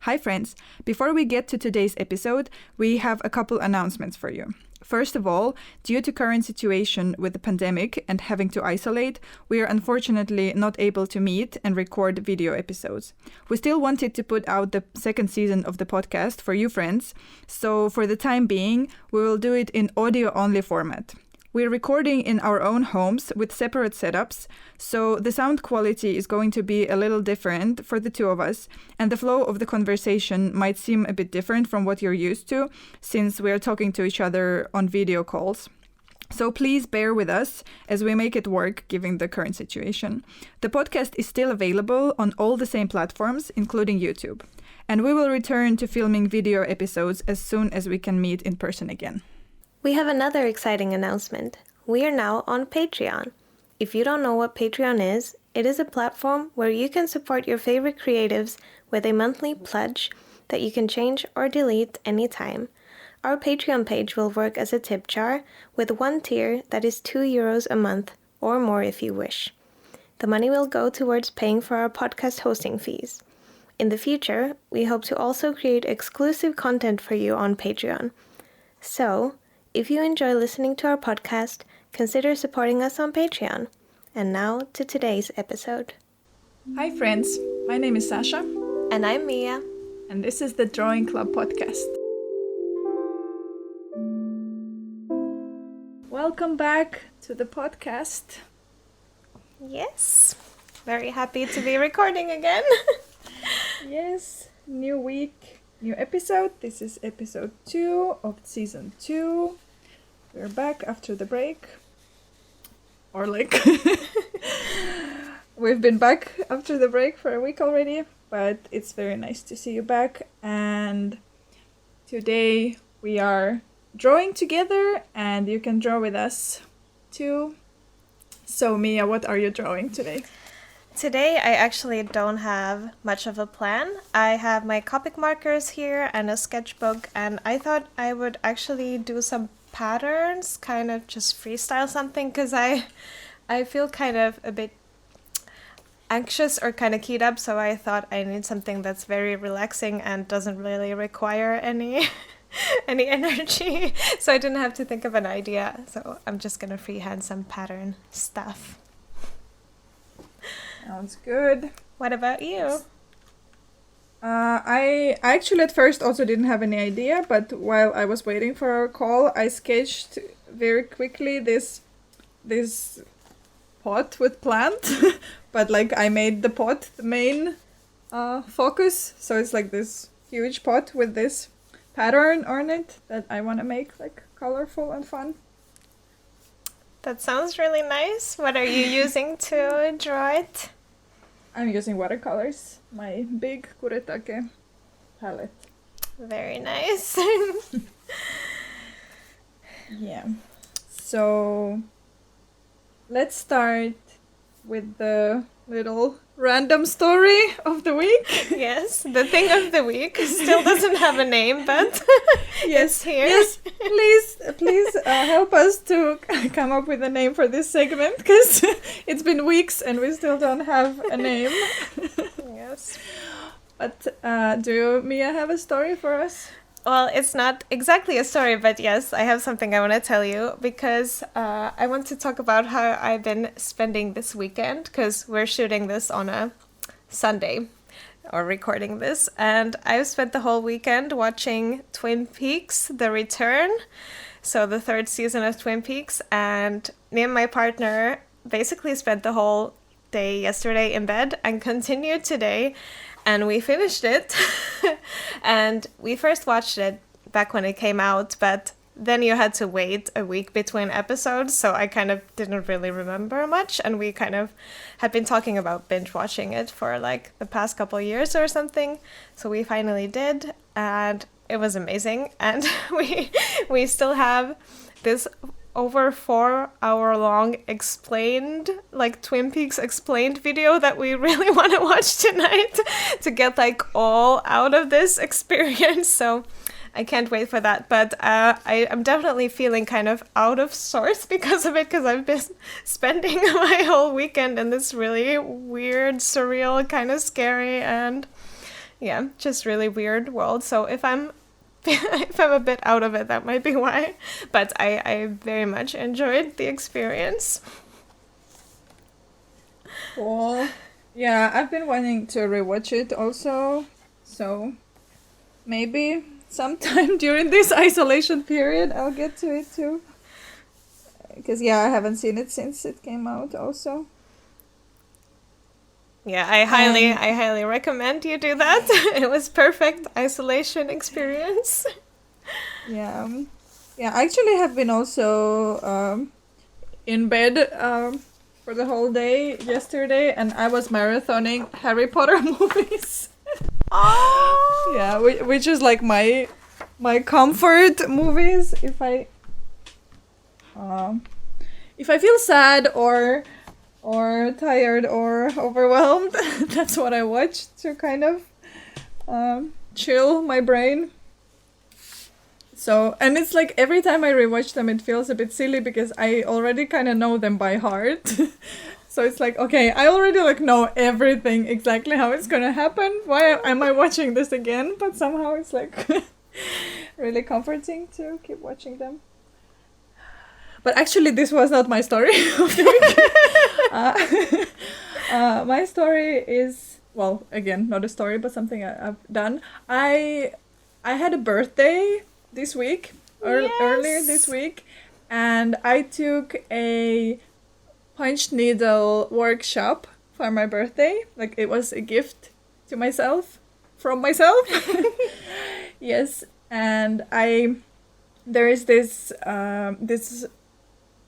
Hi friends! Before we get to today's episode, we have a couple announcements for you. First of all, due to current situation with the pandemic and having to isolate, we are unfortunately not able to meet and record video episodes. We still wanted to put out the second season of the podcast for you friends, so for the time being, we will do it in audio-only format. We're recording in our own homes with separate setups, so the sound quality is going to be a little different for the two of us, and the flow of the conversation might seem a bit different from what you're used to, since we're talking to each other on video calls. So please bear with us as we make it work given the current situation. The podcast is still available on all the same platforms, including YouTube. And we will return to filming video episodes as soon as we can meet in person again. We have another exciting announcement. We are now on Patreon. If you don't know what Patreon is, it is a platform where you can support your favorite creatives with a monthly pledge that you can change or delete anytime. Our Patreon page will work as a tip jar with one tier that is €2 a month or more if you wish. The money will go towards paying for our podcast hosting fees. In the future, we hope to also create exclusive content for you on Patreon. So, if you enjoy listening to our podcast, consider supporting us on Patreon. And now to today's episode. Hi friends, my name is Sasha. And I'm Mia. And this is the Drawing Club podcast. Welcome back to the podcast. Yes, very happy to be recording again. Yes, new week, new episode. This is episode 2 of season 2. We're back after the break. Or we've been back after the break for a week already, but it's very nice to see you back. And today we are drawing together and you can draw with us too. So Mia, what are you drawing today? Today I actually don't have much of a plan. I have my Copic markers here and a sketchbook, and I thought I would actually do some patterns, kind of just freestyle something, because I feel kind of a bit anxious or kind of keyed up, so I thought I need something that's very relaxing and doesn't really require any energy, so I didn't have to think of an idea, so I'm just gonna freehand some pattern stuff. Sounds good. What about you? I actually at first also didn't have any idea, but while I was waiting for our call, I sketched very quickly this pot with plant, but I made the pot the main focus, so it's like this huge pot with this pattern on it that I want to make colorful and fun. That sounds really nice. What are you using to draw it? I'm using watercolors, my big kuretake palette. Very nice. Yeah. So let's start with the little random story of the week. Yes, the thing of the week still doesn't have a name, but yes, it's here. Yes, please help us to come up with a name for this segment, because it's been weeks and we still don't have a name. Yes. But do you, Mia, have a story for us? Well, it's not exactly a story, but yes, I have something I want to tell you, because I want to talk about how I've been spending this weekend, because we're shooting this on a Sunday, or recording this, and I've spent the whole weekend watching Twin Peaks: The Return, so the third season of Twin Peaks, and me and my partner basically spent the whole day yesterday in bed and continued today. And we finished it, and we first watched it back when it came out, but then you had to wait a week between episodes, so I kind of didn't really remember much, and we kind of had been talking about binge watching it for the past couple of years or something, so we finally did, and it was amazing, and we still have this over 4 hour long explained, Twin Peaks explained video that we really want to watch tonight to get all out of this experience. So I can't wait for that. But I'm definitely feeling kind of out of sorts because of it, because I've been spending my whole weekend in this really weird, surreal, kind of scary and Yeah, just really weird world. So if I'm if I'm a bit out of it, that might be why. But I very much enjoyed the experience. Cool. Yeah, I've been wanting to rewatch it also. So maybe sometime during this isolation period I'll get to it too. Because yeah, I haven't seen it since it came out also. Yeah, I highly recommend you do that. It was perfect isolation experience. Yeah. Yeah, I actually have been also in bed for the whole day yesterday, and I was marathoning Harry Potter movies. Oh. Yeah, which is like my comfort movies if I feel sad or tired or overwhelmed. That's what I watch to kind of chill my brain. So, and it's like every time I rewatch them, it feels a bit silly because I already kind of know them by heart. So it's like, okay, I already like know everything exactly how it's gonna happen. Why am I watching this again? But somehow it's like really comforting to keep watching them. But actually, this was not my story of the week. My story is, well, again, not a story, but something I've done. I had a birthday this week, earlier this week, and I took a punch needle workshop for my birthday. Like, it was a gift to myself, from myself. Yes, and there is this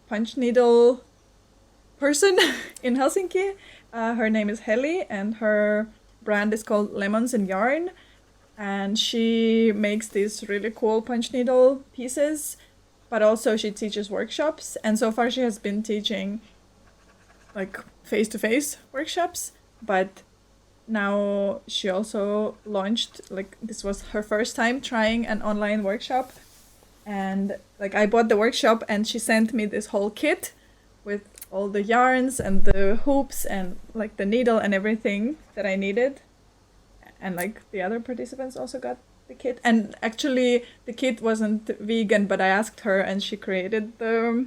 punch needle person in Helsinki. Her name is Heli, and her brand is called Lemons and Yarn. And she makes these really cool punch needle pieces, but also she teaches workshops. And so far she has been teaching like face-to-face workshops, but now she also launched, like, this was her first time trying an online workshop. And like I bought the workshop and she sent me this whole kit with all the yarns and the hoops and like the needle and everything that I needed. And like the other participants also got the kit. And actually the kit wasn't vegan, but I asked her and she created the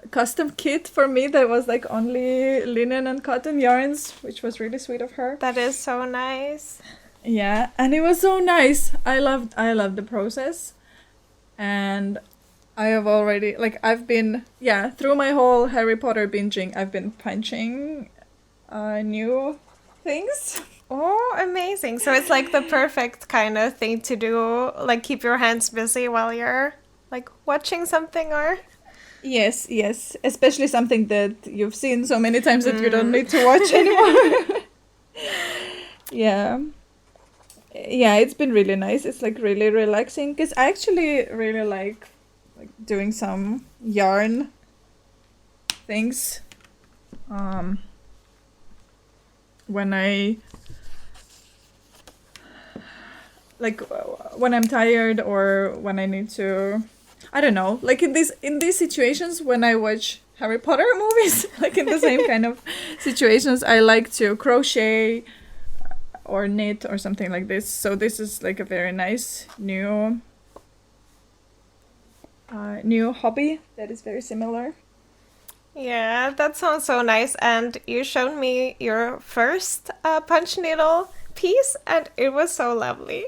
custom kit for me that was like only linen and cotton yarns, which was really sweet of her. That is so nice. Yeah, and it was so nice. I loved the process. And I have already, like, I've been, through my whole Harry Potter binging, I've been punching new things. Oh, amazing. So it's like the perfect kind of thing to do, like keep your hands busy while you're like watching something or... Yes, especially something that you've seen so many times that you don't need to watch anymore. Yeah, it's been really nice. It's like really relaxing because I actually really like doing some yarn things when I'm tired or when I need to, I don't know, like in these situations when I watch Harry Potter movies, like in the same kind of situations, I like to crochet or knit or something like this. So this is like a very nice new hobby that is very similar. Yeah, that sounds so nice. And you showed me your first punch needle piece and it was so lovely.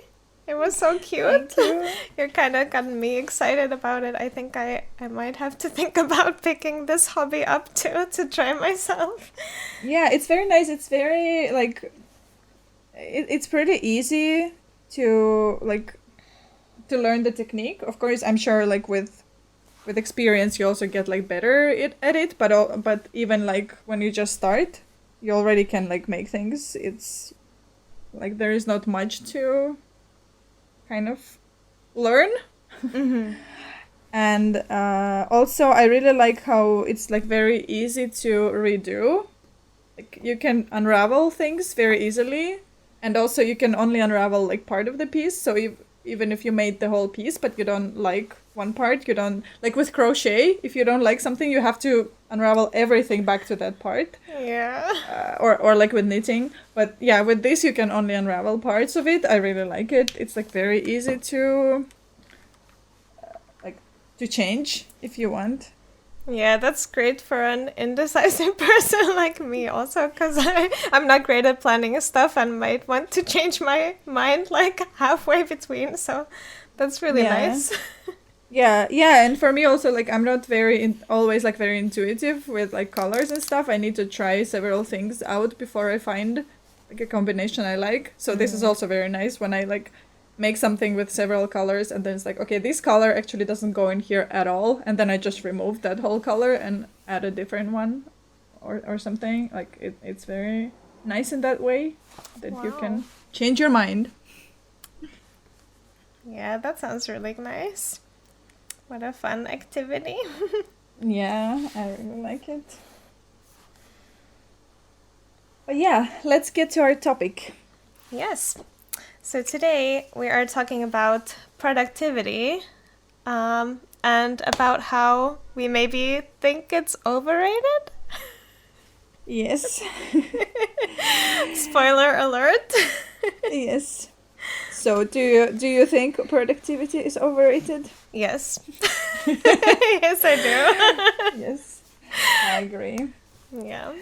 It was so cute. Thank you. You're kind of gotten me excited about it. I think I might have to think about picking this hobby up too to try myself. Yeah, it's very nice. It's very like it's pretty easy to learn the technique. Of course, I'm sure like with experience you also get like better at it, but even like when you just start, you already can like make things. It's like there is not much to kind of learn. Mm-hmm. And also I really like how it's like very easy to redo. Like you can unravel things very easily, and also you can only unravel like part of the piece. So even if you made the whole piece, but you don't like one part, you don't, like with crochet, if you don't like something, you have to unravel everything back to that part. Yeah. Or like with knitting. But yeah, with this, you can only unravel parts of it. I really like it. It's like very easy to, to change if you want. Yeah, that's great for an indecisive person like me also, because I'm not great at planning stuff and might want to change my mind like halfway between. So that's really nice. Yeah, and for me also, like, I'm not always like very intuitive with like colors and stuff. I need to try several things out before I find like a combination I like. So this is also very nice when I like make something with several colors and then it's like, okay, this color actually doesn't go in here at all, and then I just remove that whole color and add a different one or something. Like it's very nice in that way that you can change your mind. Yeah, that sounds really nice. What a fun activity. Yeah, I really like it. But yeah, let's get to our topic. Yes. So today we are talking about productivity, and about how we maybe think it's overrated. Yes. Spoiler alert. Yes. So do you think productivity is overrated? Yes. Yes, I do. Yes, I agree. Yeah.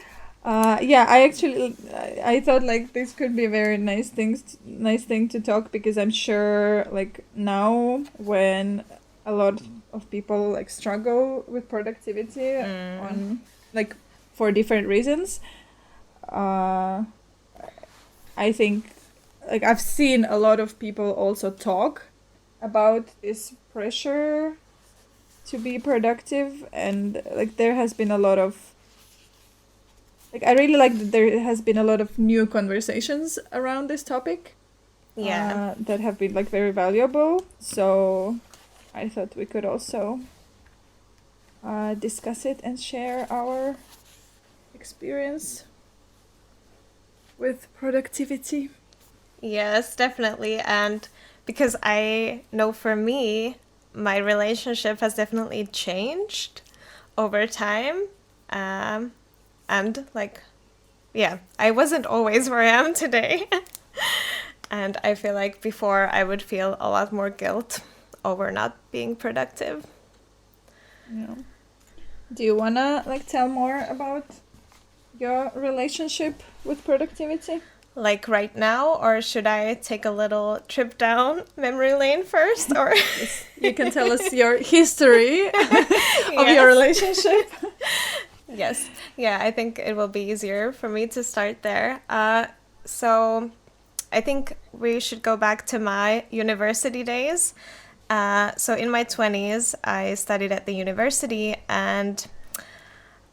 Yeah, I thought like this could be a very nice thing to talk, because I'm sure like now when a lot of people like struggle with productivity on like for different reasons, I think like I've seen a lot of people also talk about this pressure to be productive, and like there has been a lot of like, I really like that there has been a lot of new conversations around this topic. Yeah. That have been like very valuable. So I thought we could also discuss it and share our experience with productivity. Yes, definitely. And because I know for me, my relationship has definitely changed over time. And like, yeah, I wasn't always where I am today. And I feel like before I would feel a lot more guilt over not being productive. Yeah. Do you wanna like tell more about your relationship with productivity? Like right now, or should I take a little trip down memory lane first? Or you can tell us your history of your relationship. Yes. Yeah, I think it will be easier for me to start there. So I think we should go back to my university days. So in my 20s, I studied at the university, and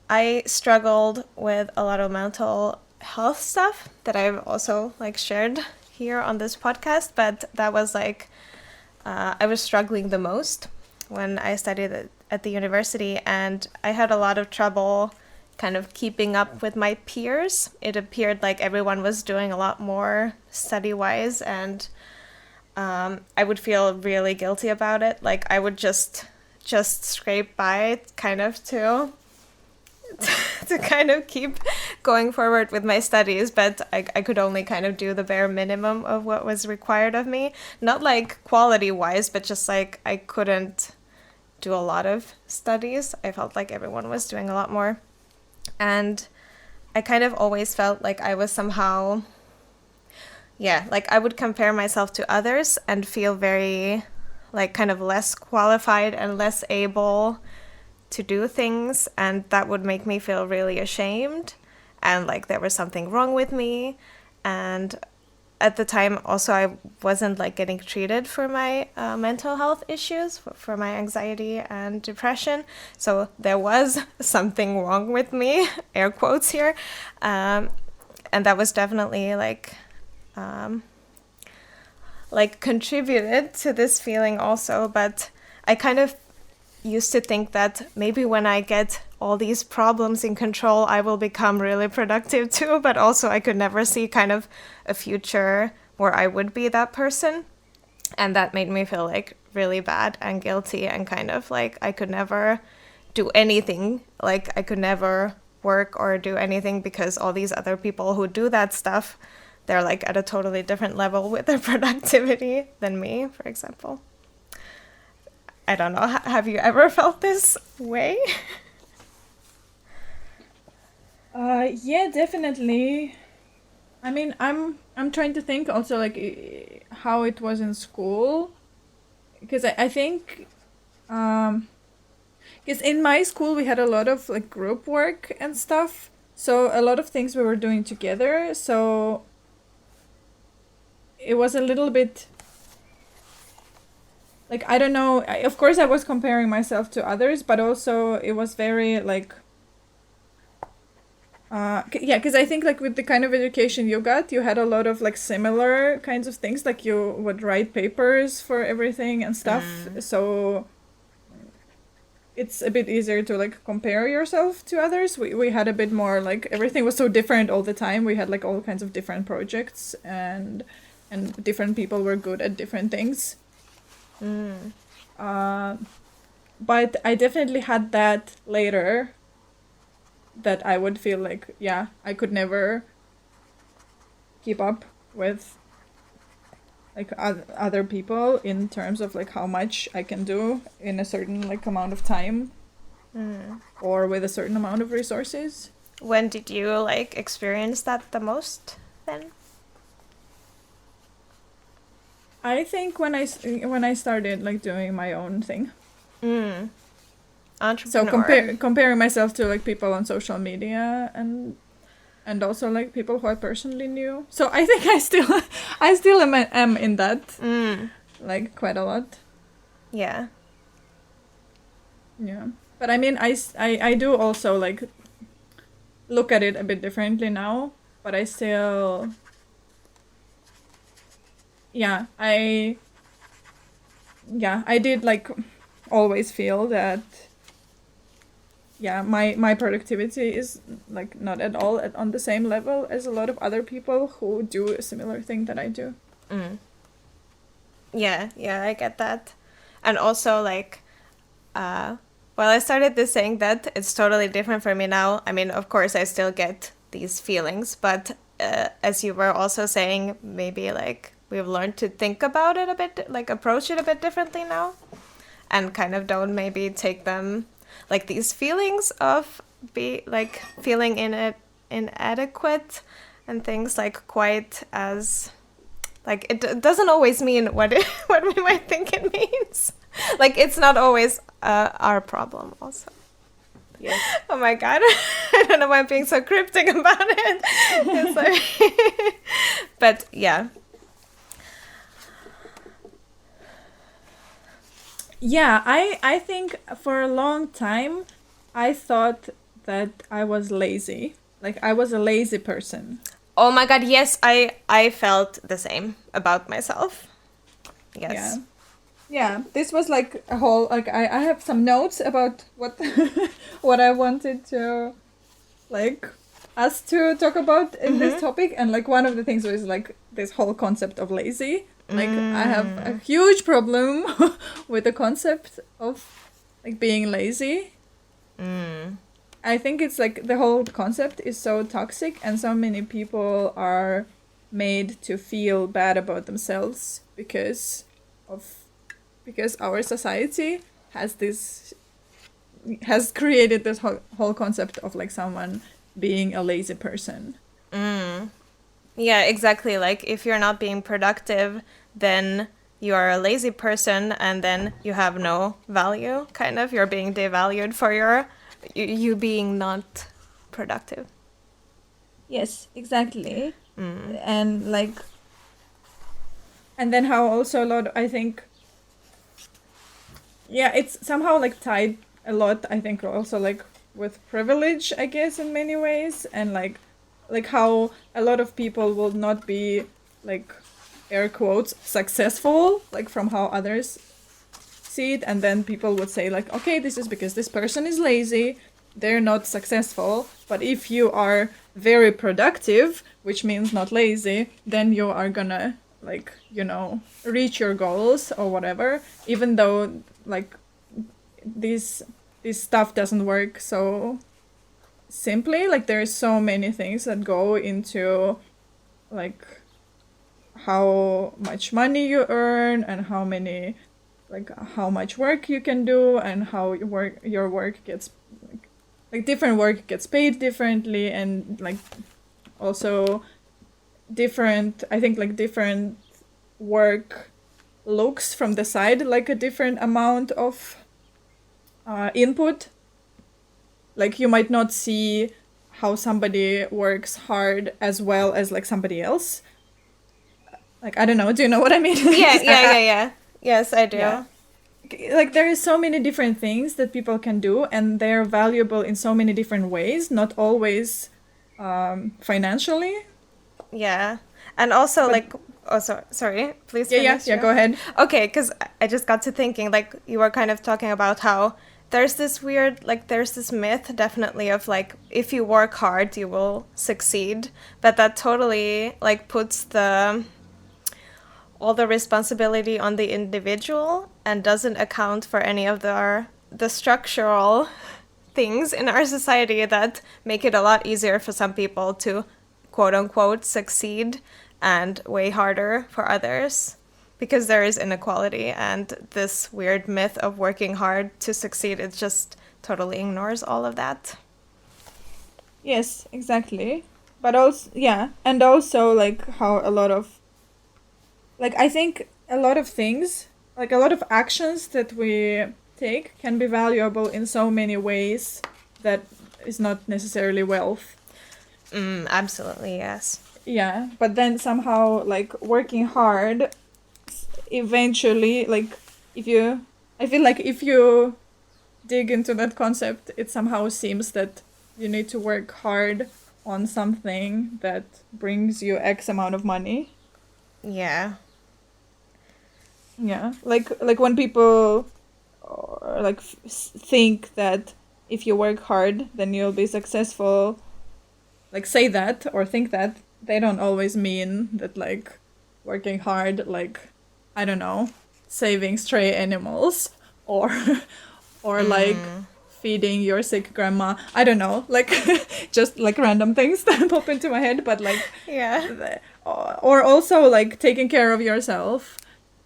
I struggled with a lot of mental health stuff that I've also like shared here on this podcast, but that was like I was struggling the most when I studied at the university, and I had a lot of trouble kind of keeping up with my peers. It appeared like everyone was doing a lot more study-wise, and I would feel really guilty about it. Like I would just scrape by kind of to kind of keep going forward with my studies, but I could only kind of do the bare minimum of what was required of me. Not like quality-wise, but just like I couldn't do a lot of studies. I felt like everyone was doing a lot more. And I kind of always felt like I was somehow, like I would compare myself to others and feel very like kind of less qualified and less able to do things, and that would make me feel really ashamed and like there was something wrong with me. And at the time also I wasn't like getting treated for my mental health issues, for my anxiety and depression, so there was something wrong with me, air quotes here, and that was definitely like contributed to this feeling also. But I kind of used to think that maybe when I get all these problems in control, I will become really productive too, but also I could never see kind of a future where I would be that person. And that made me feel like really bad and guilty, and kind of like I could never do anything. Like I could never work or do anything because all these other people who do that stuff, they're like at a totally different level with their productivity than me, for example. I don't know. Have you ever felt this way? Yeah, definitely. I mean, I'm trying to think also like how it was in school, because I think because in my school we had a lot of like group work and stuff, so a lot of things we were doing together. So it was a little bit like, I don't know. Of course, I was comparing myself to others, but also it was very like. Yeah, because I think like with the kind of education you got, you had a lot of like similar kinds of things. Like you would write papers for everything and stuff. So it's a bit easier to like compare yourself to others. We had a bit more like everything was so different all the time. We had like all kinds of different projects, and different people were good at different things. But I definitely had that later, that I would feel like, yeah, I could never keep up with like other people in terms of like how much I can do in a certain like amount of time, or with a certain amount of resources. When did you like experience that the most then? I think when I started like doing my own thing. So comparing myself to like people on social media, and also like people who I personally knew. So I think I still am in that, like quite a lot. Yeah. Yeah, but I mean I do also like look at it a bit differently now, but I still. Yeah, I did like always feel that. Yeah, my productivity is like not at all on the same level as a lot of other people who do a similar thing that I do. Yeah, I get that. And also like, I started this saying that it's totally different for me now. I mean, of course, I still get these feelings, but as you were also saying, maybe like we've learned to think about it a bit, like approach it a bit differently now, and kind of don't maybe take them, like these feelings of feeling inadequate and things like quite as, like it doesn't always mean what we might think it means. Like it's not always our problem also. Yes. Oh my god, I don't know why I'm being so cryptic about it. Sorry. But yeah. Yeah, I think for a long time I thought that I was lazy. Like I was a lazy person. Oh my god, yes, I felt the same about myself. Yes. Yeah. Yeah, this was like a whole, like I have some notes about what what I wanted to like us to talk about in this topic, and like one of the things was like this whole concept of lazy. Like I have a huge problem with the concept of like being lazy. I think it's like the whole concept is so toxic, and so many people are made to feel bad about themselves because our society has created this whole concept of like someone being a lazy person. Yeah, exactly. Like if you're not being productive, then you are a lazy person, and then you have no value, kind of. You're being devalued for you being not productive. Yes, exactly. And like, and then how also a lot, I think, yeah, it's somehow like tied a lot, I think, also like with privilege, I guess, in many ways, and like how a lot of people will not be like air quotes successful, like from how others see it, and then people would say like, okay, this is because this person is lazy, they're not successful. But if you are very productive, which means not lazy, then you are gonna like, reach your goals or whatever, even though like this stuff doesn't work so simply. Like there's so many things that go into like how much money you earn and how much work you can do and how your work gets like different work gets paid differently, and like also different work looks from the side like a different amount of input. Like you might not see how somebody works hard as well as like somebody else. Like, I don't know, do you know what I mean? Yeah. Yes, I do. Yeah. Like there is so many different things that people can do, and they're valuable in so many different ways, not always financially. Yeah. And also sorry, please finish. Yeah, go ahead. Okay, because I just got to thinking, like, you were kind of talking about how there's this myth, definitely, of, like, if you work hard, you will succeed. But that totally, like, puts all the responsibility on the individual and doesn't account for any of the structural things in our society that make it a lot easier for some people to, quote-unquote, succeed, and way harder for others, because there is inequality, and this weird myth of working hard to succeed, it just totally ignores all of that. Yes, exactly. But also, yeah, and also like how a lot of, like, I think a lot of things, like a lot of actions that we take can be valuable in so many ways that is not necessarily wealth. Absolutely, yes. Yeah, but then somehow like working hard eventually, like I feel like if you dig into that concept, it somehow seems that you need to work hard on something that brings you X amount of money. Yeah. Yeah, like when people like think that if you work hard, then you'll be successful. Like say that or think that, they don't always mean that like working hard, like, I don't know, saving stray animals or like feeding your sick grandma. I don't know, like just like random things that pop into my head, but like Yeah. or also like taking care of yourself,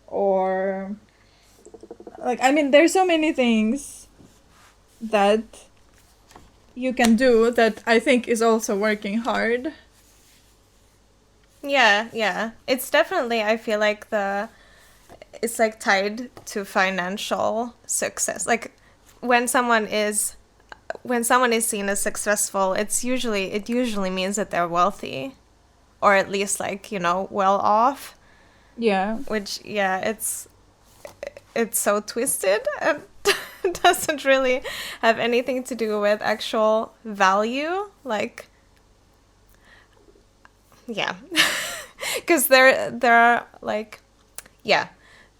or like, I mean, there's so many things that you can do that I think is also working hard. Yeah. It's definitely, I feel like it's like tied to financial success. Like when someone is seen as successful, it usually means that they're wealthy, or at least like, well off. Yeah. Which, yeah, it's so twisted and doesn't really have anything to do with actual value. Like, yeah. Because there are, like, yeah,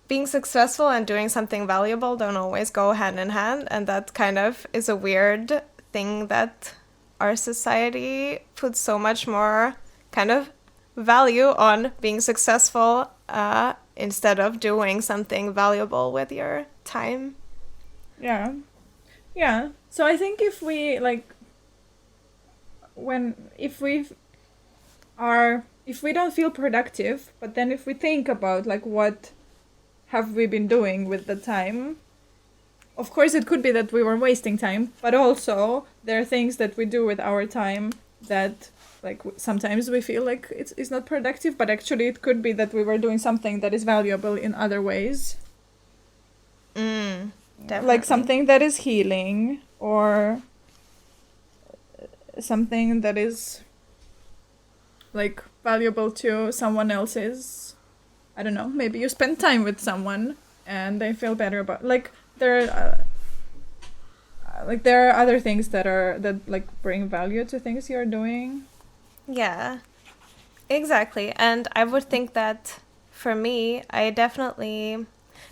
being successful and doing something valuable don't always go hand in hand, and that kind of is a weird thing that our society puts so much more kind of value on being successful instead of doing something valuable with your time. Yeah. So I think if we like if we don't feel productive, but then if we think about like what have we been doing with the time, of course it could be that we were wasting time, but also there are things that we do with our time that like sometimes we feel like it's not productive, but actually it could be that we were doing something that is valuable in other ways. Definitely. Like something that is healing, or something that is like valuable to someone else's. I don't know, maybe you spend time with someone and they feel better about, like, there are other things that like bring value to things you're doing. Yeah, exactly. And I would think that for me, I definitely,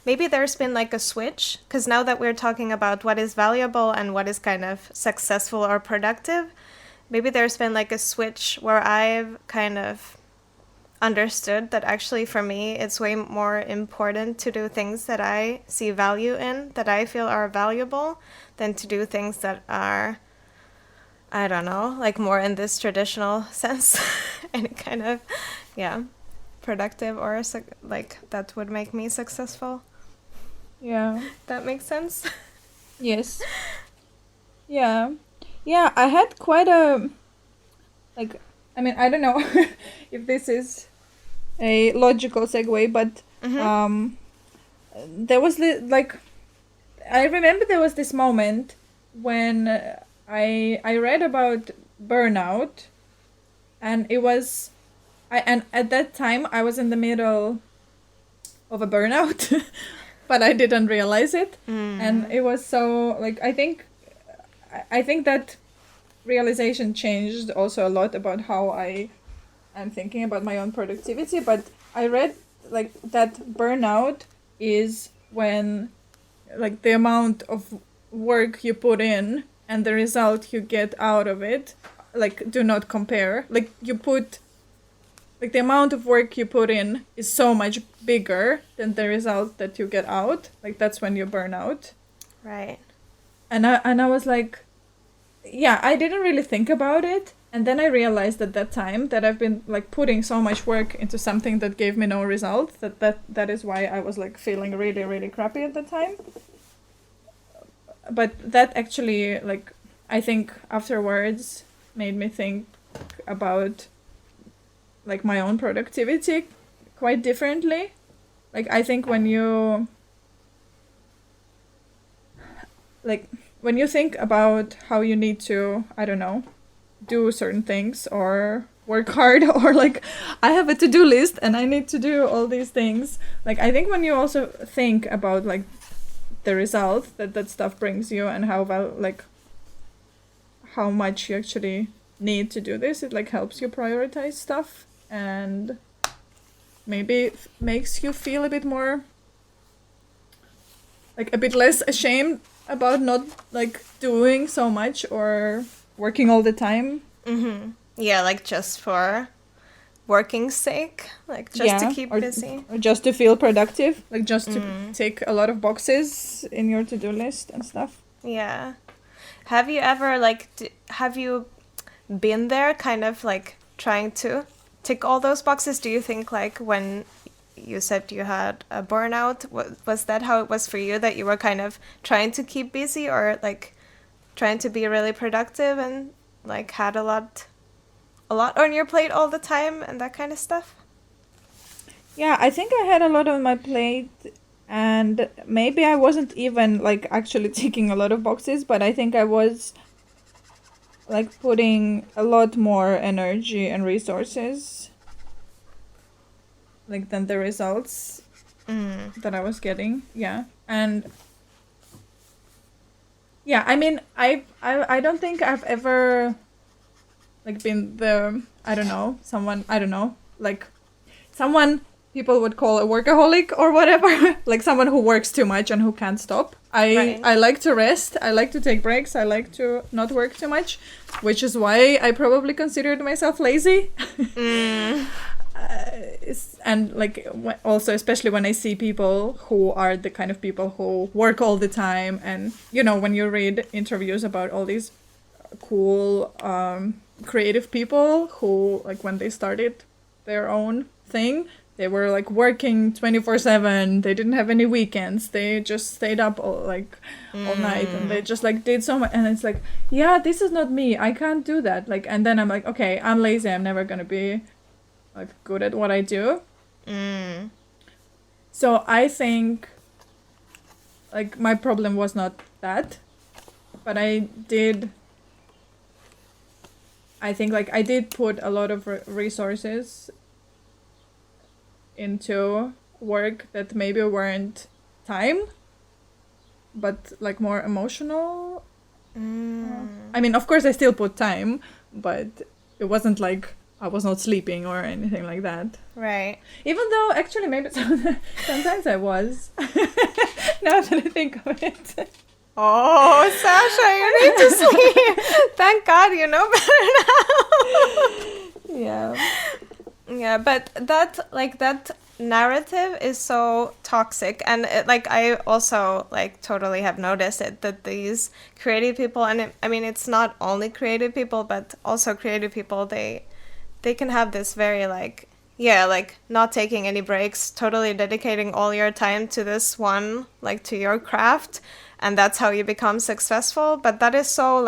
maybe there's been like a switch, because now that we're talking about what is valuable and what is kind of successful or productive, maybe there's been like a switch where I've kind of understood that actually for me it's way more important to do things that I see value in, that I feel are valuable, than to do things that are, I don't know, like more in this traditional sense. Any kind of, yeah, productive or like that would make me successful. Yeah. That makes sense. Yes. Yeah. Yeah, I had quite a, like, I mean, I don't know if this is a logical segue, but there was like, I remember there was this moment when I read about burnout, and it was, and at that time I was in the middle of a burnout, but I didn't realize it, and it was so like I think that realization changed also a lot about how I'm thinking about my own productivity. But I read like that burnout is when like the amount of work you put in and the result you get out of it like do not compare. Like you put like the amount of work you put in is so much bigger than the result that you get out. Like that's when you burn out. Right. And I was like, yeah, I didn't really think about it. And then I realized at that time that I've been like putting so much work into something that gave me no result, that is why I was like feeling really, really crappy at the time. But that actually, like, I think afterwards made me think about like my own productivity quite differently. Like, I think when you think about how you need to, I don't know, do certain things or work hard, or like I have a to-do list and I need to do all these things. Like, I think when you also think about like the result that stuff brings you and how how much you actually need to do this, it like helps you prioritize stuff and maybe makes you feel a bit more like a bit less ashamed about not like doing so much or working all the time. Yeah, like just for working's sake, like just to keep busy, or just to feel productive, like just to tick a lot of boxes in your to-do list and stuff. Yeah. Have you ever like have you been there kind of like trying to tick all those boxes? Do you think like when you said you had a burnout, was that how it was for you, that you were kind of trying to keep busy or like trying to be really productive and like had a lot on your plate all the time and that kind of stuff? Yeah, I think I had a lot on my plate, and maybe I wasn't even like actually ticking a lot of boxes, but I think I was like putting a lot more energy and resources like than the results that I was getting. Yeah. And yeah, I mean, I don't think I've ever like been the, I don't know, someone people would call a workaholic or whatever, like someone who works too much and who can't stop. I like to rest, I like to take breaks, I like to not work too much, which is why I probably considered myself lazy. And like also especially when I see people who are the kind of people who work all the time, and you know, when you read interviews about all these cool creative people who like when they started their own thing, they were like working 24/7, they didn't have any weekends, they just stayed up all night, and they just like did so much, and it's like, yeah, this is not me, I can't do that. Like, and then I'm like, okay, I'm lazy, I'm never gonna be like good at what I do. So I think like my problem was not that, but I think like I did put a lot of resources into work that maybe weren't time, but like more emotional. I mean, of course I still put time, but it wasn't like I was not sleeping or anything like that. Right. Even though actually maybe sometimes I was. Now that I think of it. Oh, Sasha, you need to sleep. Thank God you know better now. Yeah. Yeah, but that narrative is so toxic, and I also totally have noticed it, that these creative people, and I mean it's not only creative people, but also creative people, they can have this very not taking any breaks, totally dedicating all your time to this one, to your craft, and that's how you become successful. But that is so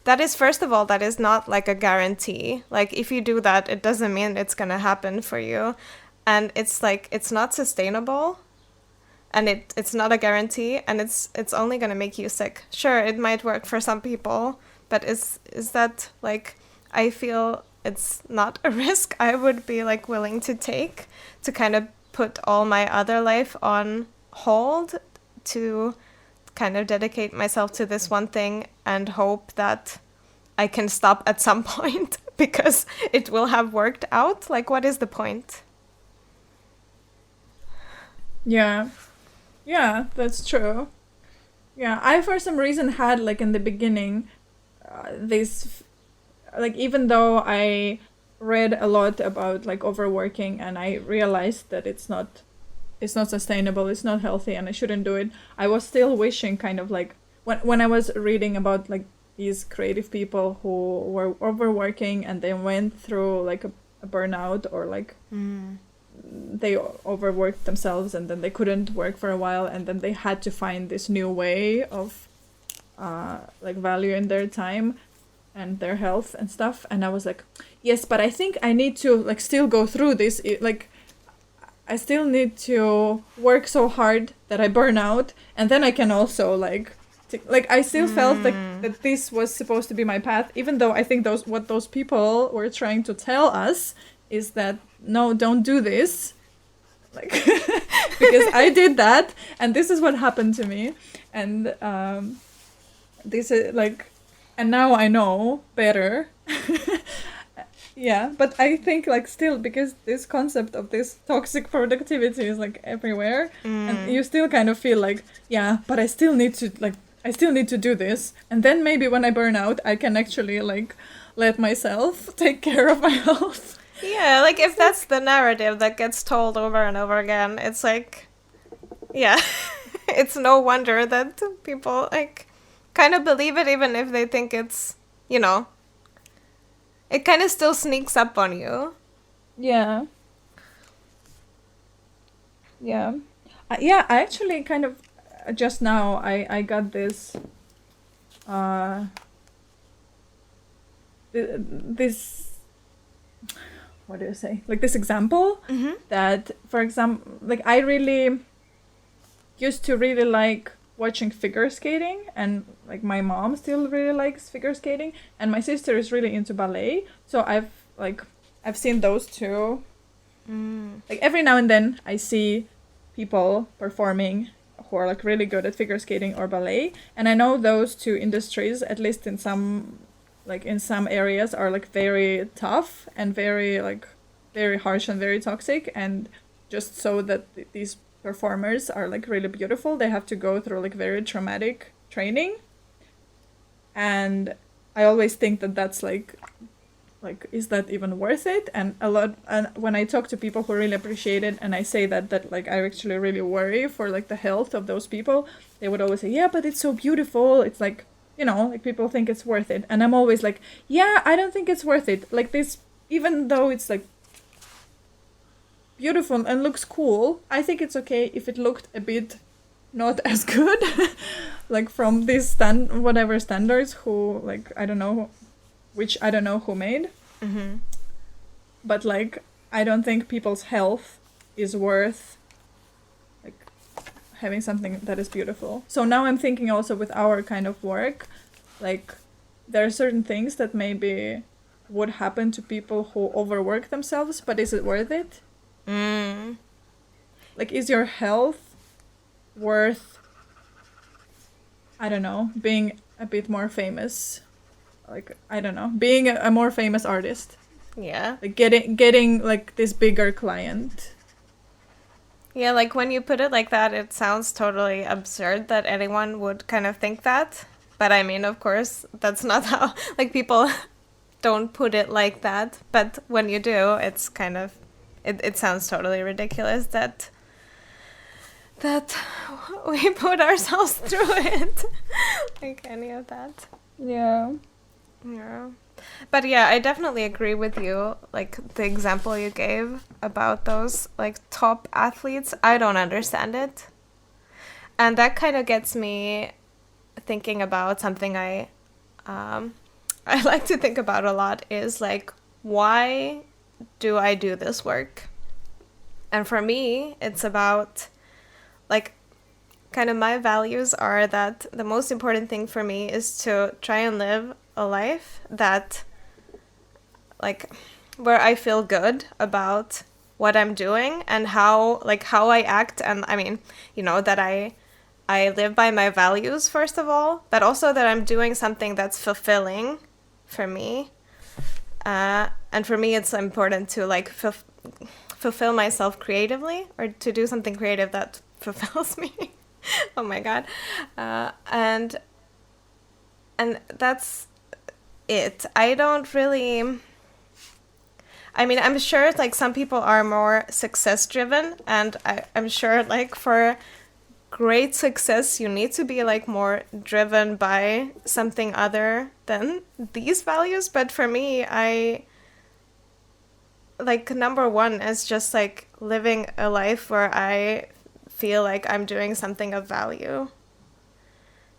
that is, first of all, that is not a guarantee. If you do that, it doesn't mean it's gonna happen for you. And it's it's not sustainable, and it's not a guarantee, and it's only gonna make you sick. Sure, it might work for some people, but is that I feel it's not a risk I would be willing to take, to kind of put all my other life on hold to kind of dedicate myself to this one thing and hope that I can stop at some point because it will have worked out. What is the point? Yeah. Yeah, that's true. Yeah, I for some reason had in the beginning this even though I read a lot about overworking, and I realized that it's not sustainable, it's not healthy, and I shouldn't do it, I was still wishing kind of when I was reading about these creative people who were overworking and then went through a burnout, or they overworked themselves and then they couldn't work for a while, and then they had to find this new way of value in their time and their health and stuff. And I was yes, but I think I need to still go through this, I still need to work so hard that I burn out, and then I can also I still felt that this was supposed to be my path, even though I think what those people were trying to tell us is that no, don't do this, because I did that, and this is what happened to me, and this is and now I know better. Yeah, but I think still, because this concept of this toxic productivity is everywhere, and you still kind of feel yeah, but I still need to do this, and then maybe when I burn out, I can actually let myself take care of my health. Yeah, if that's the narrative that gets told over and over again, it's yeah, it's no wonder that people kind of believe it, even if they think it's, it kind of still sneaks up on you. Yeah. Yeah. Yeah, I actually kind of, just now, I got this, this, what do you say? This example, that, for example, I really used to really like watching figure skating, and my mom still really likes figure skating, and my sister is really into ballet, so I've seen those two. Every now and then I see people performing who are really good at figure skating or ballet, and I know those two industries, at least in some in some areas, are very tough and very very harsh and very toxic, and just so that these performers are really beautiful, they have to go through very traumatic training. And I always think that that's is that even worth it? And when I talk to people who really appreciate it, and I say that I actually really worry for the health of those people, they would always say, yeah, but it's so beautiful, it's people think it's worth it. And I'm always yeah, I don't think it's worth it. This, even though it's beautiful and looks cool, I think it's okay if it looked a bit not as good, from these whatever standards, who I don't know who made. But I don't think people's health is worth having something that is beautiful. So now I'm thinking also with our kind of work, there are certain things that maybe would happen to people who overwork themselves, but is it worth it? Is your health worth, I don't know, being a bit more famous? I don't know, being a more famous artist? Yeah. Getting this bigger client. Yeah, when you put it like that, it sounds totally absurd that anyone would kind of think that. But I mean, of course, that's not how people don't put it like that, but when you do, it's kind of, it sounds totally ridiculous that we put ourselves through it. Like any of that. Yeah. Yeah. But yeah, I definitely agree with you. Like the example you gave about those like top athletes, I don't understand it. And that kind of gets me thinking about something I like to think about a lot is like, why do I do this work? And for me, it's about like kind of my values are that the most important thing for me is to try and live a life that like where I feel good about what I'm doing and how I act, and I mean, you know, that I live by my values first of all, but also that I'm doing something that's fulfilling for me. And for me, it's important to like fulfill myself creatively, or to do something creative that fulfills me. Oh my God. And that's it. I don't really... I mean, I'm sure like some people are more success driven, and I'm sure like for great success you need to be like more driven by something other than these values. But for me, I like number one is just like living a life where I feel like I'm doing something of value.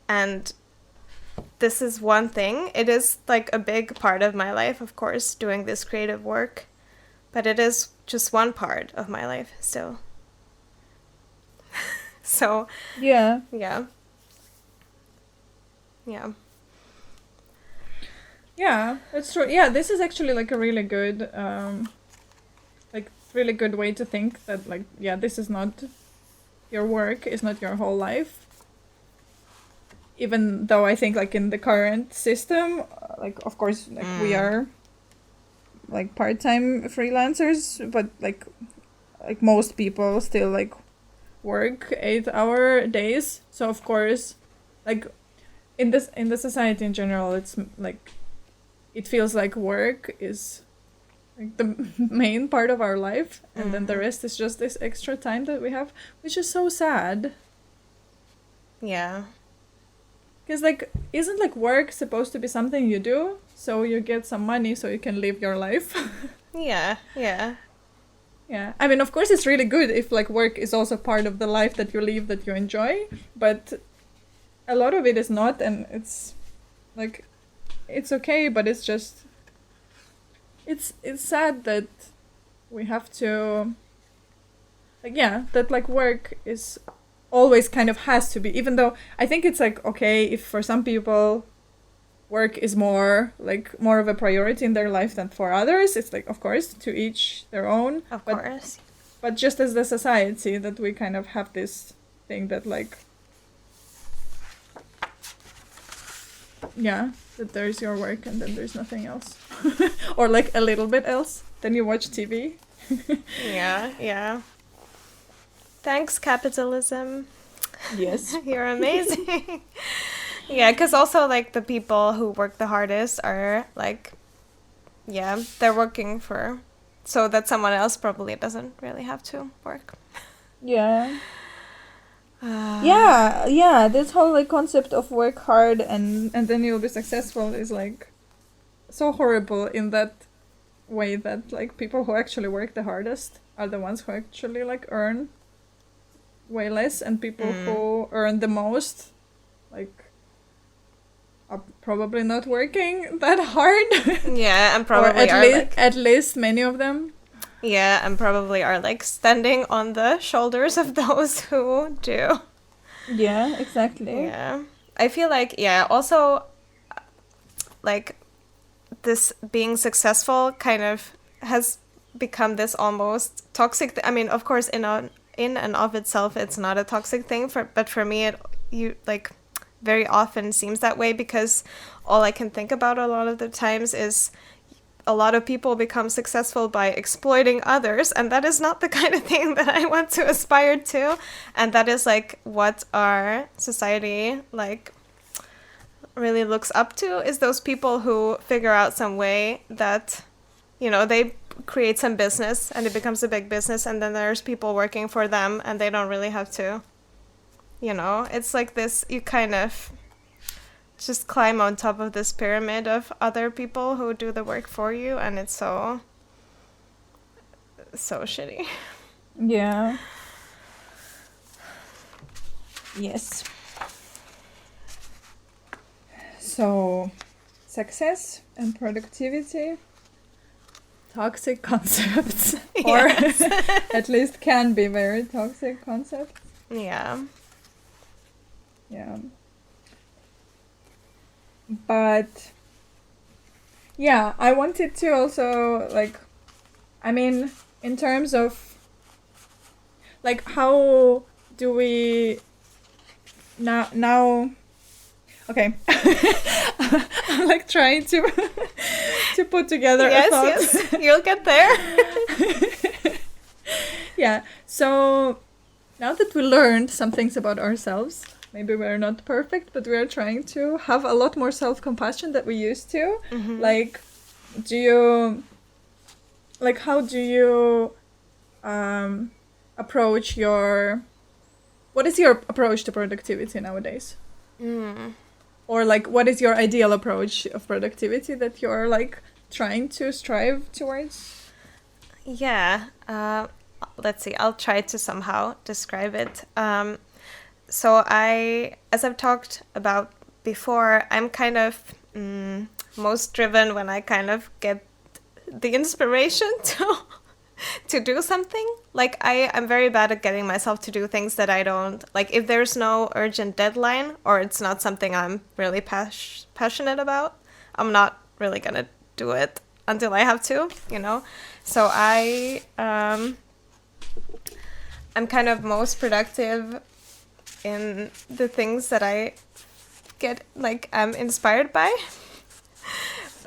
And this is one thing. It is like a big part of my life, of course, doing this creative work, but it is just one part of my life still. So Yeah. Yeah, That's true. Yeah, this is actually like a really good really good way to think that like, yeah, this is not your work, is not your whole life. Even though I think like in the current system, like of course like we are like part-time freelancers, but like most people still like work 8-hour days. So of course like in the society in general, it's like it feels like work is like the main part of our life, and then the rest is just this extra time that we have, which is so sad. Yeah. Because like, isn't like work supposed to be something you do so you get some money so you can live your life? Yeah. Yeah, I mean, of course it's really good if like work is also part of the life that you live, that you enjoy, but a lot of it is not, and it's like, it's okay, but it's just, it's sad that we have to, like, yeah, that like work is always kind of has to be, even though I think it's like, okay, if for some people work is more of a priority in their life than for others, it's like, of course, to each their own. Of course. But just as the society, that we kind of have this thing that like, yeah, that there's your work and then there's nothing else. Or like a little bit else. Then you watch TV. Yeah. Thanks, capitalism. Yes. You're amazing. Yeah, because also like the people who work the hardest are like, yeah, they're working for, so that someone else probably doesn't really have to work. Yeah. Yeah, this whole like concept of work hard and then you'll be successful is like so horrible in that way, that like people who actually work the hardest are the ones who actually like earn way less, and people who earn the most like are probably not working that hard. Yeah, and probably at least many of them. Yeah, and probably are like standing on the shoulders of those who do. Yeah, exactly. Yeah. I feel like, yeah, also like this being successful kind of has become this almost toxic I mean, of course, in and of itself it's not a toxic thing, but for me you like very often seems that way, because all I can think about a lot of the times is a lot of people become successful by exploiting others, and that is not the kind of thing that I want to aspire to, and that is like what our society like really looks up to is those people who figure out some way that, you know, they create some business and it becomes a big business, and then there's people working for them and they don't really have to, you know, it's like this, you kind of just climb on top of this pyramid of other people who do the work for you, and it's so shitty. Yeah. Yes. So, success and productivity, toxic concepts, or at least can be very toxic concepts. Yeah. Yeah. But, yeah, I wanted to also, like, I mean, in terms of, like, how do we now okay. I'm like trying to put together a thought. Yes, you'll get there. Yeah, so now that we learned some things about ourselves, maybe we're not perfect, but we're trying to have a lot more self-compassion than we used to. Mm-hmm. Like, how do you approach what is your approach to productivity nowadays? Or like, what is your ideal approach of productivity that you're like trying to strive towards? Yeah, let's see, I'll try to somehow describe it. So as I've talked about before, I'm kind of most driven when I kind of get the inspiration to do something. Like, I'm very bad at getting myself to do things that I don't like. If there's no urgent deadline or it's not something I'm really passionate about, I'm not really gonna do it until I have to, you know. So I'm kind of most productive in the things that I get, like, I'm inspired by.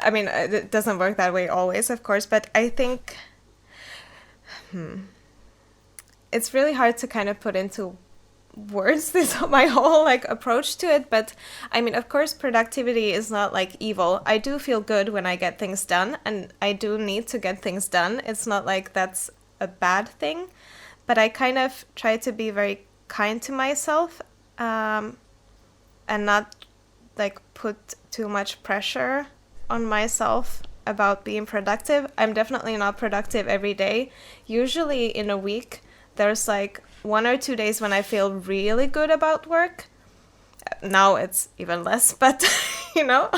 I mean, it doesn't work that way always, of course, but I think it's really hard to kind of put into words my whole like approach to it. But I mean, of course, productivity is not like evil. I do feel good when I get things done, and I do need to get things done. It's not like that's a bad thing, but I kind of try to be very kind to myself, and not like put too much pressure on myself about being productive. I'm definitely not productive every day. Usually in a week, there's like 1 or 2 days when I feel really good about work. Now it's even less, but you know,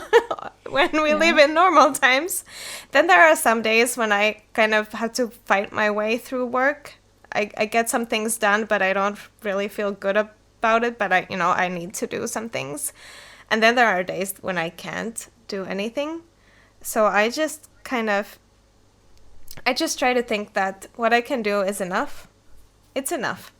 when we live in normal times, then there are some days when I kind of have to fight my way through work. I get some things done, but I don't really feel good about it, but I need to do some things. And then there are days when I can't do anything. So I just try to think that what I can do is enough. It's enough.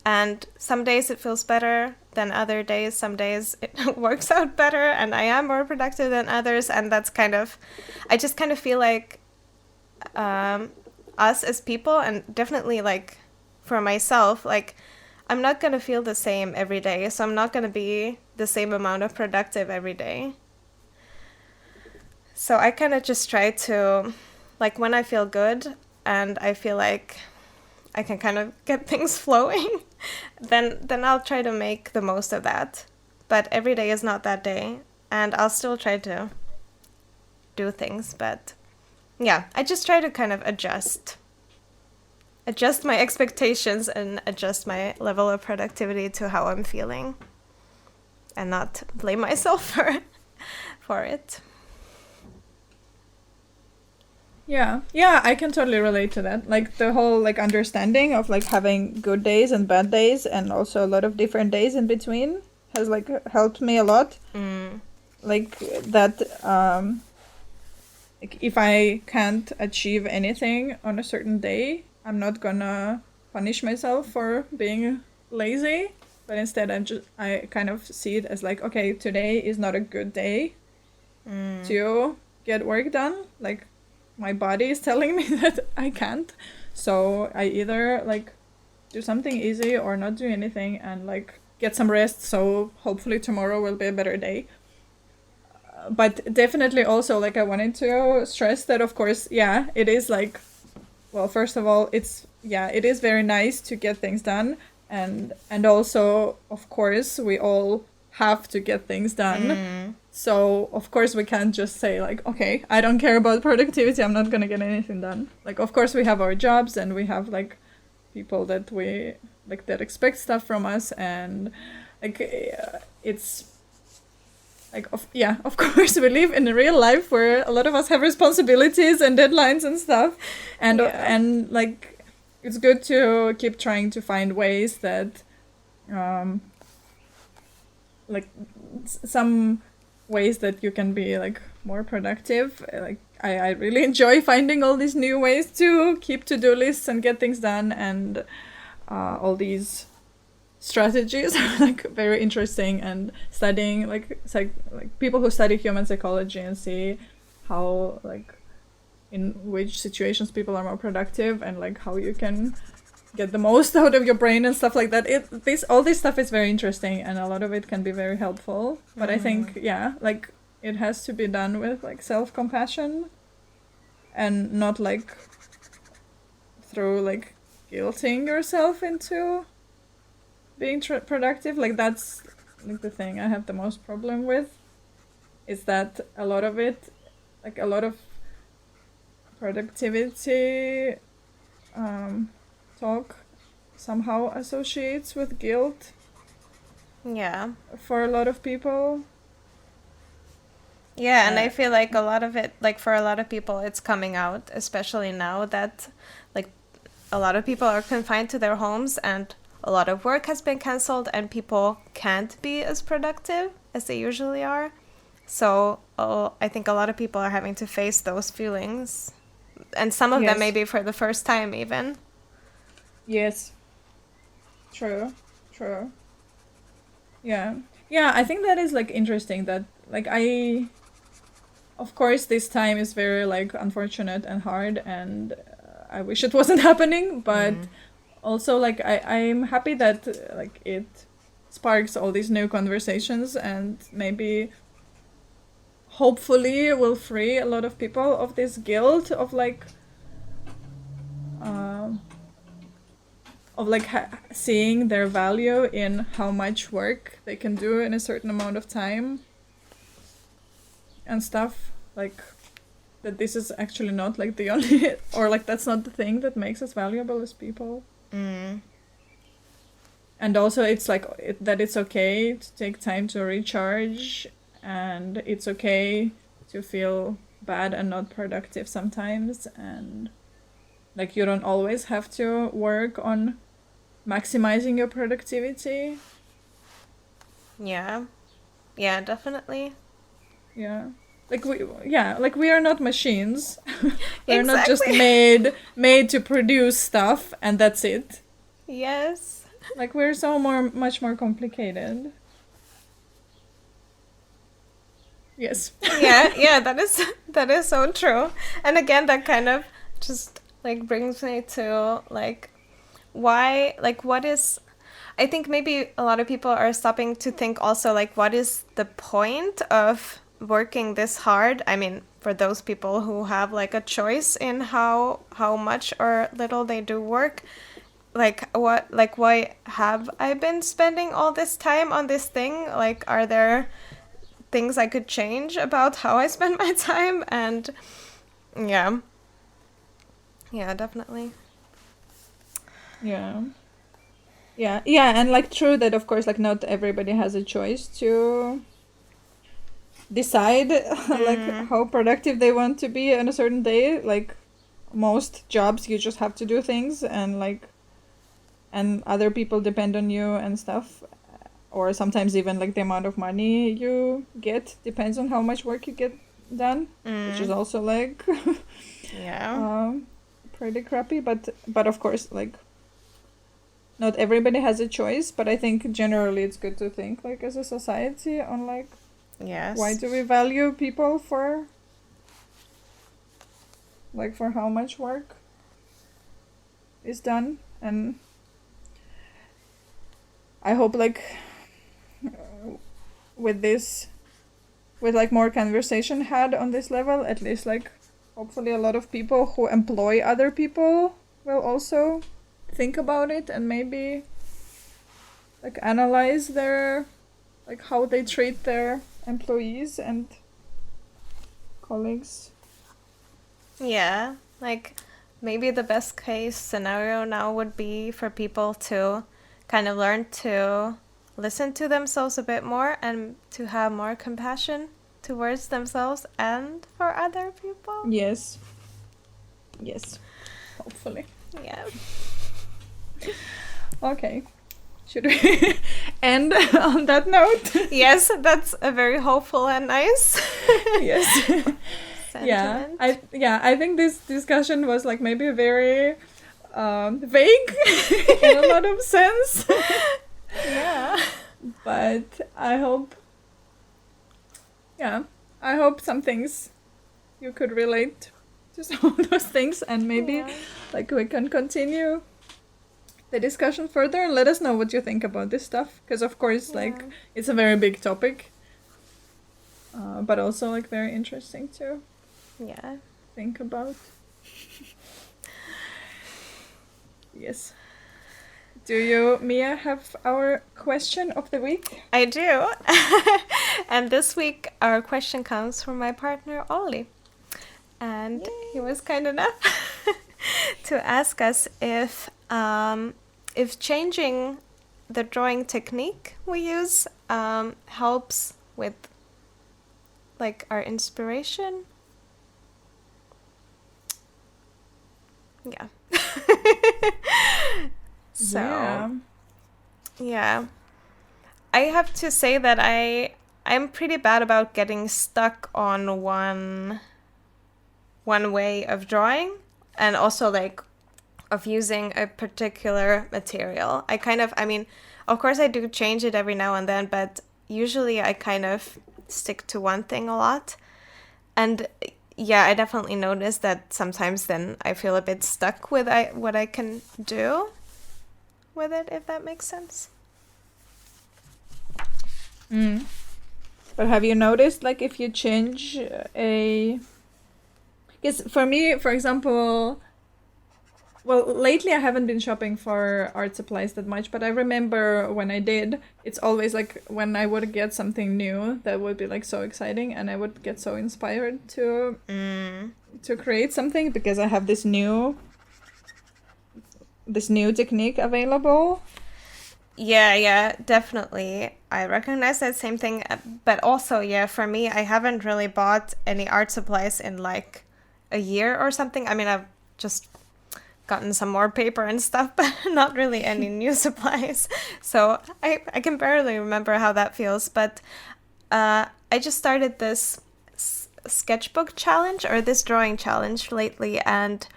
And some days it feels better than other days. Some days it works out better and I am more productive than others. And that's I just kind of feel like us as people, and definitely like for myself, like I'm not going to feel the same every day. So I'm not going to be the same amount of productive every day. So I kind of just try to, like, when I feel good and I feel like I can kind of get things flowing, then I'll try to make the most of that. But every day is not that day, and I'll still try to do things. But yeah, I just try to kind of adjust my expectations and adjust my level of productivity to how I'm feeling, and not blame myself for it. Yeah, I can totally relate to that. Like the whole like understanding of like having good days and bad days, and also a lot of different days in between has like helped me a lot. Like that, like if I can't achieve anything on a certain day, I'm not gonna punish myself for being lazy, but instead I kind of see it as like, okay, today is not a good day to get work done. Like, my body is telling me that I can't, so I either like do something easy or not do anything and like get some rest, so hopefully tomorrow will be a better day. but definitely also like I wanted to stress that of course, yeah, it is like, well, first of all, it is very nice to get things done, and also of course we all have to get things done. So of course we can't just say like, okay, I don't care about productivity, I'm not gonna get anything done. Like of course we have our jobs and we have like people that we like that expect stuff from us, and like it's like of course we live in a real life where a lot of us have responsibilities and deadlines and stuff, and like it's good to keep trying to find ways that like some ways that you can be like more productive. Like I really enjoy finding all these new ways to keep to-do lists and get things done, and all these strategies are like very interesting, and studying like people who study human psychology and see how like in which situations people are more productive, and like how you can get the most out of your brain and stuff like that. All this stuff is very interesting, and a lot of it can be very helpful. But I think like it has to be done with like self-compassion, and not like through like guilting yourself into being productive. Like that's like the thing I have the most problem with, is that a lot of it, like a lot of productivity talk somehow associates with guilt. Yeah. For a lot of people. Yeah, and I feel like a lot of it, like for a lot of people, it's coming out, especially now that like a lot of people are confined to their homes and a lot of work has been canceled and people can't be as productive as they usually are. So I think a lot of people are having to face those feelings, and some of them maybe for the first time even. Yes. True. Yeah, I think that is like interesting that like of course this time is very like unfortunate and hard, and I wish it wasn't happening, but also like I'm happy that like it sparks all these new conversations, and maybe hopefully will free a lot of people of this guilt of like seeing their value in how much work they can do in a certain amount of time and stuff. Like that this is actually not like the only or like that's not the thing that makes us valuable as people. And also it's like that it's okay to take time to recharge, and it's okay to feel bad and not productive sometimes, and like you don't always have to work on maximizing your productivity. Yeah, definitely. Yeah. Like we are not machines. We're Exactly. not just made to produce stuff and that's it. Yes. Like we're much more complicated. Yes. Yeah, that is so true. And again, that kind of just like brings me to like why, like what is, I think maybe a lot of people are stopping to think also like what is the point of working this hard? I mean, for those people who have like a choice in how much or little they do work, like why have I been spending all this time on this thing? Like, are there things I could change about how I spend my time? And yeah, definitely. Yeah, and like true that of course like not everybody has a choice to decide like how productive they want to be on a certain day. Like most jobs you just have to do things, and like and other people depend on you and stuff, or sometimes even like the amount of money you get depends on how much work you get done, which is also like pretty crappy, but of course like not everybody has a choice. But I think generally it's good to think like as a society on like why do we value people for like for how much work is done. And I hope like with this with like more conversation had on this level, at least like hopefully a lot of people who employ other people will also think about it and maybe like analyze their like how they treat their employees and colleagues. Yeah, like maybe the best case scenario now would be for people to kind of learn to listen to themselves a bit more and to have more compassion towards themselves and for other people. Yes, hopefully. Yeah. Okay, should we end on that note? Yes, that's a very hopeful and nice Yes. sentiment. I think this discussion was like maybe very vague in a lot of sense. Yeah. But I hope some things you could relate to some of those things, and maybe like we can continue the discussion further and let us know what you think about this stuff, because of course like it's a very big topic, but also like very interesting to think about. Yes. Do you, Mia, have our question of the week? I do. And this week our question comes from my partner Ollie. And he was kind enough to ask us if changing the drawing technique we use helps with like our inspiration. Yeah. So yeah. I have to say that I'm pretty bad about getting stuck on one way of drawing, and also like of using a particular material. I mean, of course I do change it every now and then, but usually I kind of stick to one thing a lot. And yeah, I definitely notice that sometimes then I feel a bit stuck with what I can do with it, if that makes sense. But have you noticed, like, if you change because for me, for example, well, lately I haven't been shopping for art supplies that much, but I remember when I did, it's always like when I would get something new that would be like so exciting, and I would get so inspired to create something because I have this new technique available. Yeah, definitely. I recognize that same thing. But also, yeah, for me, I haven't really bought any art supplies in like a year or something. I mean, I've just gotten some more paper and stuff, but not really any new supplies. So I can barely remember how that feels. But I just started this sketchbook challenge, or this drawing challenge lately, and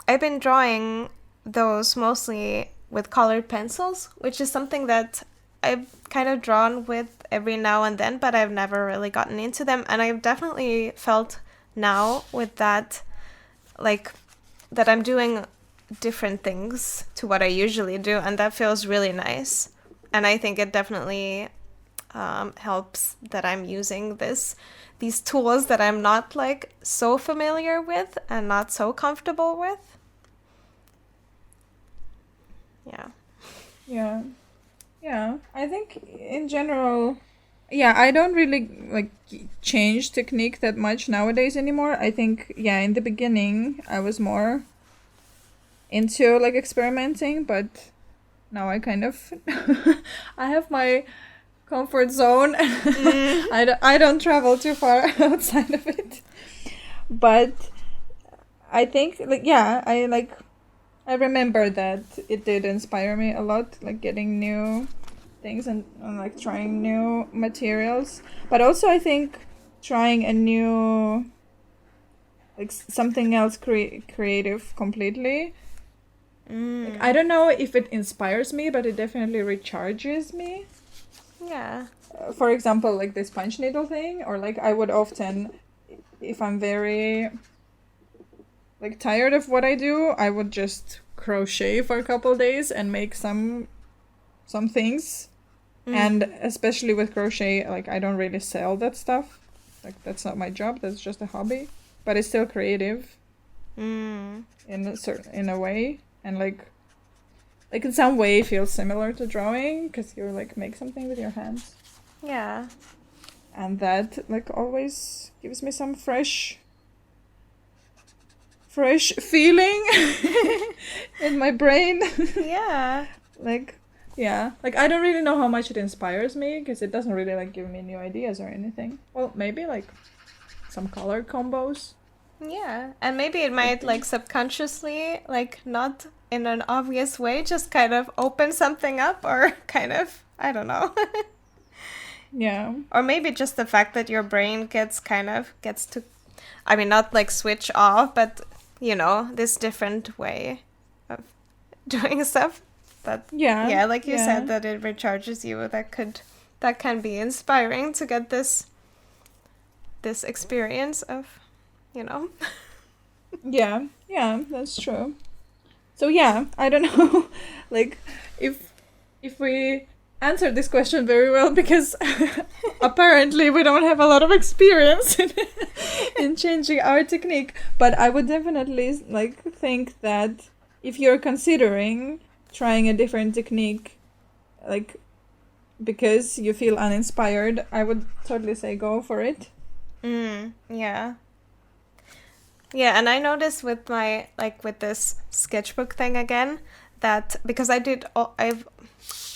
I've been drawing those mostly with colored pencils, which is something that I've kind of drawn with every now and then, but I've never really gotten into them. And I've definitely felt now with that, like, that I'm doing different things to what I usually do, and that feels really nice. And I think it definitely helps that I'm using these tools that I'm not like so familiar with and not so comfortable with. Yeah, I think in general, I don't really like change technique that much nowadays anymore. I think, in the beginning I was more into like experimenting, but now I kind of I have my comfort zone. I don't travel too far outside of it. But I think I remember that it did inspire me a lot, like getting new things and like trying new materials. But also I think trying a new, like something else creative completely. Like, I don't know if it inspires me, but it definitely recharges me. Yeah. For example, like this punch needle thing, or like I would often, if I'm very like tired of what I do, I would just crochet for a couple days and make some things. And especially with crochet, like I don't really sell that stuff. Like, that's not my job. That's just a hobby. But it's still creative Mm. in a way. And, like in some way feels similar to drawing because you, like, make something with your hands. Yeah. And that, like, always gives me some fresh feeling in my brain. Yeah. Like, yeah. Like, I don't really know how much it inspires me because it doesn't really, like, give me new ideas or anything. Well, maybe, like, some color combos. Yeah. And maybe it might, like, subconsciously, like, not in an obvious way, just kind of open something up or kind of, I don't know. Yeah. Or maybe just the fact that your brain gets to, I mean, not like switch off, but, you know, this different way of doing stuff. But yeah, like you said, that it recharges you. That can be inspiring to get this experience of, you know. Yeah, that's true. So yeah, I don't know, like, if we answered this question very well, because apparently we don't have a lot of experience in changing our technique. But I would definitely, like, think that if you're considering trying a different technique, like, because you feel uninspired, I would totally say go for it. Yeah. Yeah, and I noticed with my, like, with this sketchbook thing again, that because I've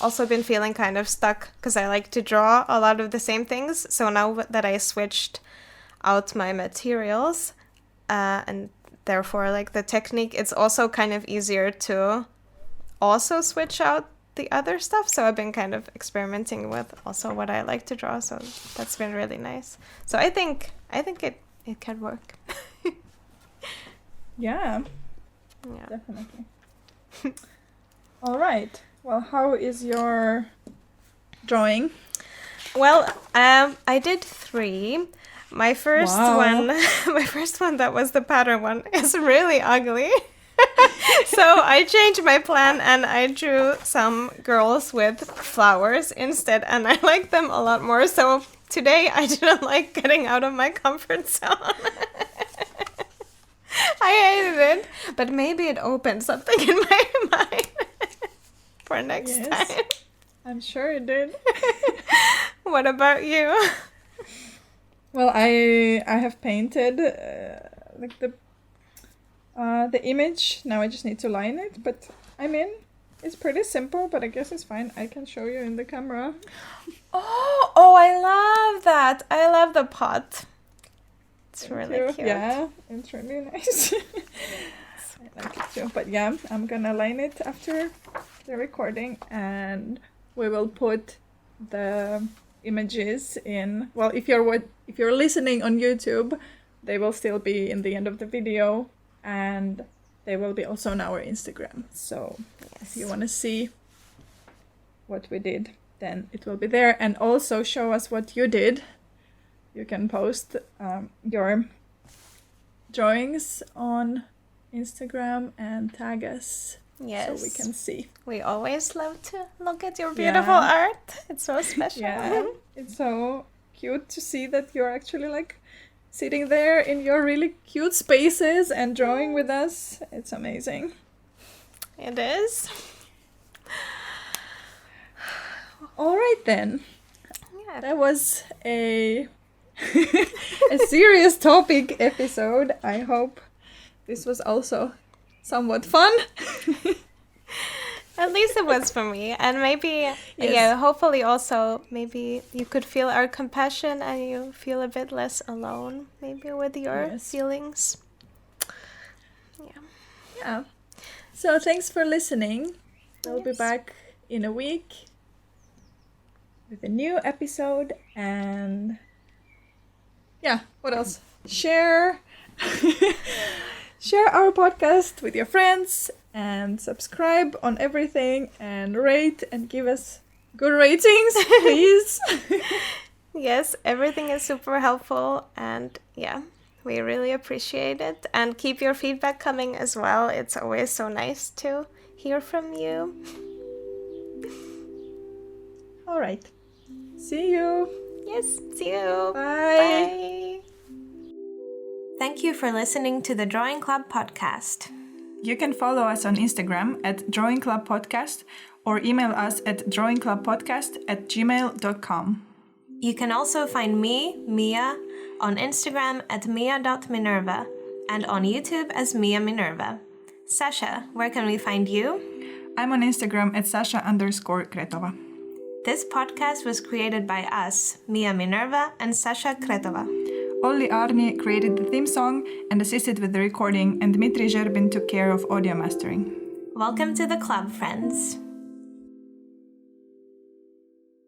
also been feeling kind of stuck because I like to draw a lot of the same things. So now that I switched out my materials, and therefore, like, the technique, it's also kind of easier to also switch out the other stuff. So I've been kind of experimenting with also what I like to draw. So that's been really nice. So I think it can work. Yeah, definitely. All right. Well, how is your drawing? Well, I did 3. My first one that was the pattern one, is really ugly. So I changed my plan and I drew some girls with flowers instead, and I like them a lot more. So today I didn't like getting out of my comfort zone. I hated it, but maybe it opened something in my mind for next time. I'm sure it did. What about you? Well, I have painted like the image. Now I just need to line it, but I mean, it's pretty simple, but I guess it's fine. I can show you in the camera. Oh, I love that. I love the pot. It's really cute. Yeah, it's really nice. I like it too. But yeah, I'm gonna line it after the recording, and we will put the images in. Well, if you're listening on YouTube, they will still be in the end of the video, and they will be also on our Instagram. So if you want to see what we did, then it will be there. And also show us what you did. You can post your drawings on Instagram and tag us. Yes. So we can see. We always love to look at your beautiful art. It's so special. Yeah. It's so cute to see that you're actually, like, sitting there in your really cute spaces and drawing with us. It's amazing. It is. All right then. Yeah. That was a serious topic episode. I hope this was also somewhat fun. At least it was for me. And maybe, hopefully also, maybe you could feel our compassion and you feel a bit less alone, maybe, with your feelings. Yeah. So thanks for listening. We'll be back in a week with a new episode. And yeah, what else? Share our podcast with your friends, and subscribe on everything, and rate and give us good ratings, please. Yes, everything is super helpful, and we really appreciate it. And keep your feedback coming as well. It's always so nice to hear from you. All right. See you. Yes, see you. Bye. Bye. Thank you for listening to the Drawing Club podcast. You can follow us on Instagram at Drawing Club Podcast or email us at drawingclubpodcast@gmail.com. You can also find me, Mia, on Instagram at mia.minerva and on YouTube as Mia Minerva. Sasha, where can we find you? I'm on Instagram at Sasha_Kretova. This podcast was created by us, Mia Minerva and Sasha Kretova. Olli Arni created the theme song and assisted with the recording, and Dmitry Zherbin took care of audio mastering. Welcome to the club, friends.